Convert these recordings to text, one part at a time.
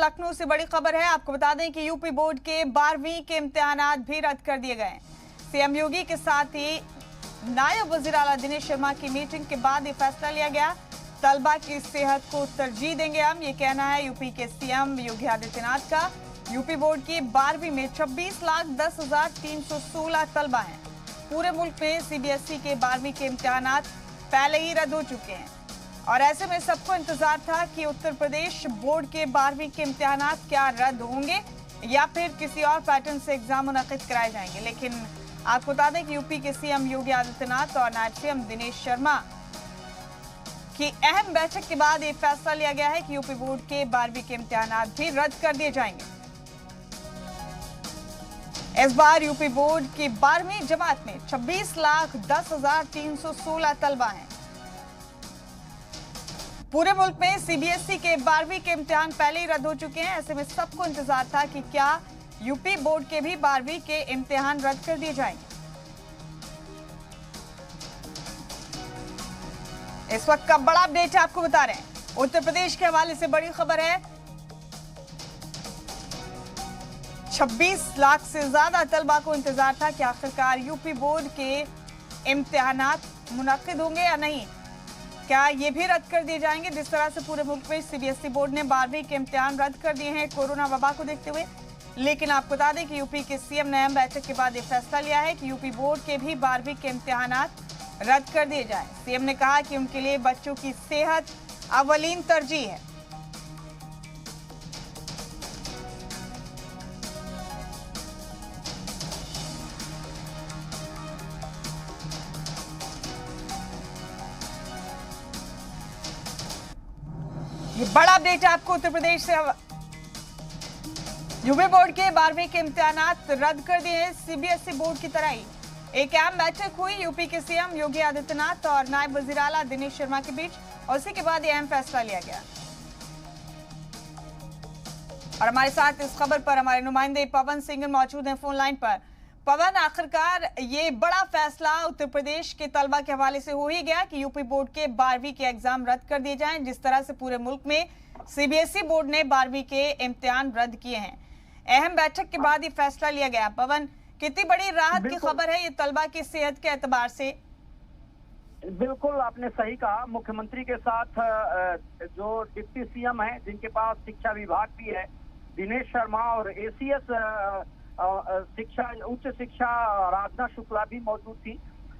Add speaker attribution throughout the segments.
Speaker 1: लखनऊ से बड़ी खबर है। आपको बता दें कि यूपी बोर्ड के 12वीं के इम्तिहानात भी रद्द कर दिए गए हैं। सीएम योगी के साथ ही नायब वजीर आला दिनेश शर्मा की मीटिंग के बाद ये फैसला लिया गया। तलबा की सेहत को तरजीह देंगे हम, ये कहना है यूपी के सीएम योगी आदित्यनाथ का। यूपी बोर्ड की 12वीं में 26,10,316 तलबा हैं। पूरे मुल्क में सीबीएसई के 12वीं के इम्तिहानात पहले ही रद्द हो चुके हैं और ऐसे में सबको इंतजार था कि उत्तर प्रदेश बोर्ड के 12वीं के इम्तिहानात क्या रद्द होंगे या फिर किसी और पैटर्न से एग्जाम मुनक्किद कराए जाएंगे। लेकिन आपको बता दें कि यूपी के सीएम योगी आदित्यनाथ और नायब सीएम दिनेश शर्मा की अहम बैठक के बाद ये फैसला लिया गया है कि यूपी बोर्ड के 12वीं के इम्तिहानात भी रद्द कर दिए जाएंगे। इस बार यूपी बोर्ड की 12वीं जमात में 26,10,316 तलबा हैं। पूरे मुल्क में सीबीएसई के 12वीं के इम्तिहान पहले ही रद्द हो चुके हैं। ऐसे में सबको इंतजार था कि क्या यूपी बोर्ड के भी 12वीं के इम्तिहान रद्द कर दिए जाएंगे। इस वक्त का बड़ा अपडेट आपको बता रहे हैं। उत्तर प्रदेश के हवाले से बड़ी खबर है। 26 लाख से ज्यादा तलबा को इंतजार था कि आखिरकार यूपी बोर्ड के इम्तिहानात मुनक्किद होंगे या नहीं, क्या ये भी रद्द कर दिए जाएंगे। जिस तरह से पूरे मुल्क में सीबीएसई बोर्ड ने 12वीं के इम्तिहान रद्द कर दिए हैं कोरोना वबा को देखते हुए। लेकिन आपको बता दें कि यूपी के सीएम ने अहम बैठक के बाद ये फैसला लिया है कि यूपी बोर्ड के भी 12वीं के इम्तिहानात रद्द कर दिए जाएं। सीएम ने कहा कि उनके लिए बच्चों की सेहत अवलीन तरजीह है। ये बड़ा अपडेट है आपको उत्तर प्रदेश से। यूपी बोर्ड के 12वीं के इम्तिहानात रद्द कर दिए हैं। सीबीएसई बोर्ड की तरह ही एक अहम बैठक हुई यूपी के सीएम योगी आदित्यनाथ और नायब वजीर आला दिनेश शर्मा के बीच और उसी के बाद यह अहम फैसला लिया गया। और हमारे साथ इस खबर पर हमारे नुमाइंदे पवन सिंह मौजूद हैं फोन लाइन पर। पवन, आखिरकार ये बड़ा फैसला उत्तर प्रदेश के तलबा के हवाले से हो ही गया कि यूपी बोर्ड के 12वीं के एग्जाम रद्द कर दिए जाएं। जिस तरह से पूरे मुल्क में सीबीएसई बोर्ड ने 12वीं के इम्तिहान रद्द किए हैं, अहम बैठक के बाद ये फैसला लिया गया। पवन, कितनी बड़ी राहत की खबर है ये तलबा की सेहत के एतबार से।
Speaker 2: बिल्कुल आपने सही कहा। मुख्यमंत्री के साथ जो डिप्टी सीएम है जिनके पास शिक्षा विभाग भी है, दिनेश शर्मा, और एसीएस शिक्षा उच्च शिक्षा राजना शुक्ला भी मौजूद थी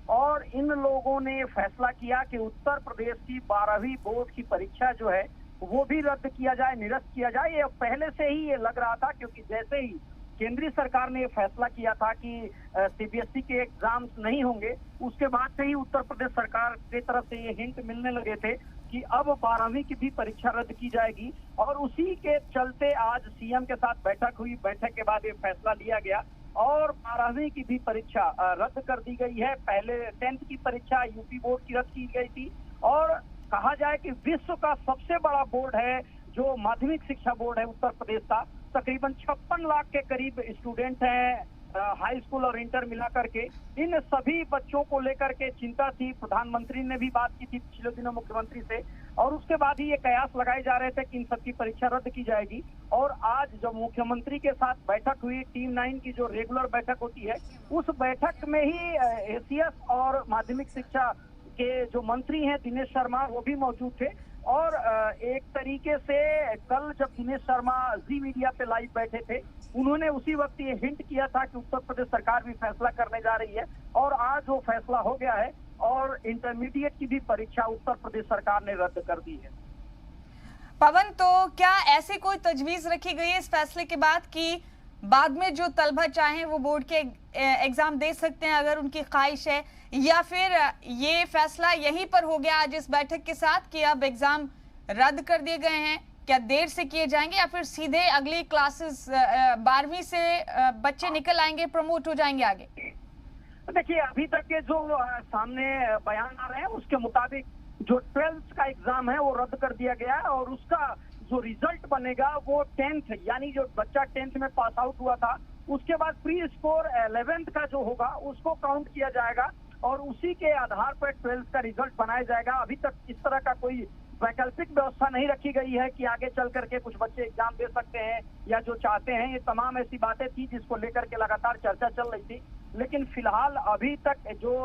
Speaker 2: और इन लोगों ने फैसला किया कि उत्तर प्रदेश की 12वीं बोर्ड की परीक्षा जो है वो भी रद्द किया जाए, निरस्त किया जाए। ये पहले से ही ये लग रहा था, क्योंकि जैसे ही केंद्रीय सरकार ने फैसला किया था कि सीबीएसई के एग्जाम्स नहीं होंगे, उसके बाद से ही उत्तर प्रदेश सरकार की तरफ से ये हिंट मिलने लगे थे कि अब 12वीं की भी परीक्षा रद्द की जाएगी। और उसी के चलते आज सीएम के साथ बैठक हुई। बैठक के बाद ये फैसला लिया गया और 12वीं की भी परीक्षा रद्द कर दी गई है। पहले 10th की परीक्षा यूपी बोर्ड की रद्द की गई थी और कहा जाए कि विश्व का सबसे बड़ा बोर्ड है जो माध्यमिक शिक्षा बोर्ड है उत्तर प्रदेश का। तकरीबन 56 लाख के करीब स्टूडेंट हैं हाई स्कूल और इंटर मिला करके। इन सभी बच्चों को लेकर के चिंता थी। प्रधानमंत्री ने भी बात की थी पिछले दिनों मुख्यमंत्री से और उसके बाद ही ये कयास लगाए जा रहे थे कि इन सबकी परीक्षा रद्द की जाएगी। और आज जब मुख्यमंत्री के साथ बैठक हुई, टीम 9 की जो रेगुलर बैठक होती है, उस बैठक में ही एसीएस और माध्यमिक शिक्षा के जो मंत्री हैं दिनेश शर्मा वो भी मौजूद थे। और एक तरीके से कल जब दिनेश शर्मा जी मीडिया पे लाइव बैठे थे, उन्होंने उसी वक्त ये हिंट किया था कि उत्तर प्रदेश सरकार भी फैसला करने जा रही है और आज वो फैसला हो गया है और इंटरमीडिएट की भी परीक्षा उत्तर प्रदेश सरकार ने रद्द कर दी है।
Speaker 1: पवन, तो क्या ऐसी कोई तजवीज रखी गई है इस फैसले के बाद कि बाद में जो तलबा चाहें वो बोर्ड के एग्जाम दे सकते हैं अगर उनकी ख्वाहिश है, या फिर ये फैसला यहीं पर हो गया आज इस बैठक के साथ कि अब एग्जाम रद्द कर दिए गए हैं, क्या देर से किए जाएंगे या फिर सीधे अगली क्लासेस 12वीं से बच्चे निकल आएंगे, प्रमोट हो जाएंगे आगे?
Speaker 2: देखिए, अभी तक के जो सामने बयान आ रहे हैं उसके मुताबिक जो 12th का एग्जाम है वो रद्द कर दिया गया है और उसका जो रिजल्ट बनेगा वो 10th, यानी जो बच्चा 10th में पास आउट हुआ था उसके बाद प्री स्कोर 11th का जो होगा उसको काउंट किया जाएगा और उसी के आधार पर 12th का रिजल्ट बनाया जाएगा। अभी तक इस तरह का कोई वैकल्पिक व्यवस्था नहीं रखी गई है कि आगे चल करके कुछ बच्चे एग्जाम दे सकते हैं या जो चाहते हैं। ये तमाम ऐसी बातें थी जिसको लेकर के लगातार चर्चा चल रही थी, लेकिन फिलहाल अभी तक जो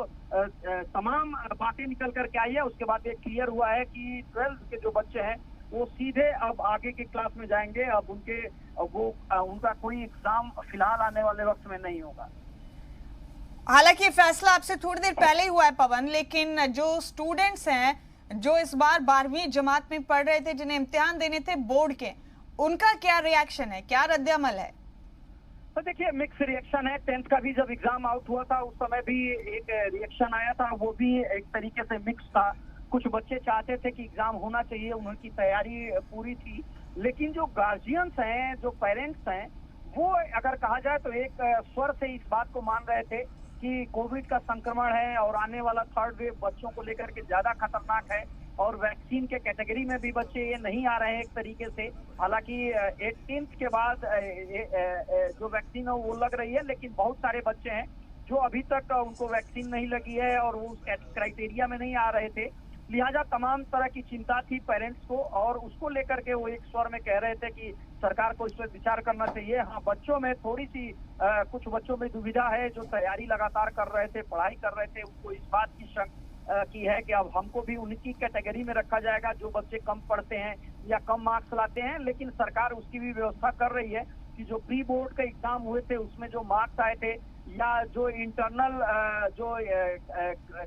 Speaker 2: तमाम बातें निकल करके आई है उसके बाद ये क्लियर हुआ है कि 12th के जो बच्चे हैं वो सीधे अब आगे की क्लास में जाएंगे। अब उनका कोई एग्जाम फिलहाल आने वाले वक्त में नहीं होगा।
Speaker 1: हालांकि ये फैसला आपसे थोड़ी देर पहले ही हुआ है पवन, लेकिन जो स्टूडेंट्स हैं जो इस बार 12वीं जमात में पढ़ रहे थे, जिन्हें इम्तिहान देने थे बोर्ड के, उनका क्या रिएक्शन है, क्या रद्द-ए-अमल है?
Speaker 2: तो देखिए मिक्स रिएक्शन है। 10th का भी जब एग्जाम आउट हुआ था उस समय भी एक रिएक्शन आया था, वो भी एक तरीके से मिक्स था। कुछ बच्चे चाहते थे कि एग्जाम होना चाहिए, उनकी तैयारी पूरी थी, लेकिन जो गार्जियंस हैं, जो पेरेंट्स हैं, वो अगर कहा जाए तो एक स्वर से इस बात को मान रहे थे कि कोविड का संक्रमण है और आने वाला 3rd वेव बच्चों को लेकर के ज्यादा खतरनाक है और वैक्सीन के कैटेगरी में भी बच्चे ये नहीं आ रहे हैं एक तरीके से। हालांकि 18th के बाद जो वैक्सीन है वो लग रही है, लेकिन बहुत सारे बच्चे हैं जो अभी तक उनको वैक्सीन नहीं लगी है और वो उस क्राइटेरिया में नहीं आ रहे थे। लिहाजा तमाम तरह की चिंता थी पेरेंट्स को और उसको लेकर के वो एक स्वर में कह रहे थे कि सरकार को इस पर विचार करना चाहिए। हाँ, बच्चों में थोड़ी सी कुछ बच्चों में दुविधा है जो तैयारी लगातार कर रहे थे, पढ़ाई कर रहे थे, उनको इस बात की शंक की है कि अब हमको भी उनकी कैटेगरी में रखा जाएगा जो बच्चे कम पढ़ते हैं या कम मार्क्स लाते हैं। लेकिन सरकार उसकी भी व्यवस्था कर रही है कि जो प्री बोर्ड के एग्जाम हुए थे उसमें जो मार्क्स आए थे या जो इंटरनल जो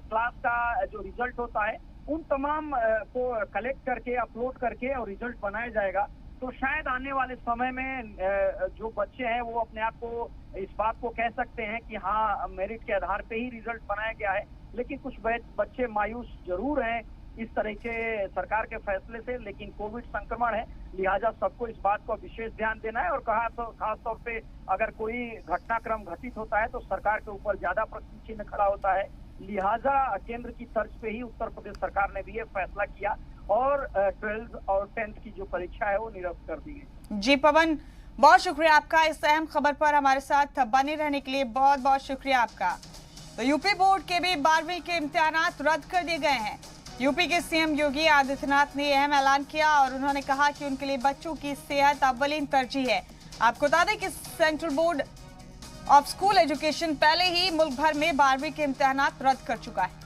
Speaker 2: क्लास का जो रिजल्ट होता है उन तमाम को कलेक्ट करके अपलोड करके और रिजल्ट बनाया जाएगा। तो शायद आने वाले समय में जो बच्चे हैं वो अपने आप को इस बात को कह सकते हैं कि हाँ, मेरिट के आधार पे ही रिजल्ट बनाया गया है। लेकिन कुछ बच्चे मायूस जरूर हैं इस तरह के सरकार के फैसले से, लेकिन कोविड संक्रमण है, लिहाजा सबको इस बात को विशेष ध्यान देना है। और कहा तो खास तौर पे अगर कोई घटनाक्रम घटित होता है तो सरकार के ऊपर ज्यादा प्रश्न चिन्ह खड़ा होता है। लिहाजा केंद्र की तर्ज पे ही उत्तर प्रदेश सरकार ने भी ये फैसला किया और 12th और 10th की जो परीक्षा है वो निरस्त कर दी गई।
Speaker 1: जी पवन, बहुत शुक्रिया आपका इस अहम खबर पर हमारे साथ बने रहने के लिए, बहुत बहुत शुक्रिया आपका। तो यूपी बोर्ड के भी 12वीं के इम्तिहानात रद्द कर दिए गए हैं। यूपी के सीएम योगी आदित्यनाथ ने अहम ऐलान किया और उन्होंने कहा कि उनके लिए बच्चों की सेहत अव्वलीन तरजीह है। आपको बता दें कि central board of school education पहले ही मुल्क भर में 12वीं के इम्तिहानात रद्द कर चुका है।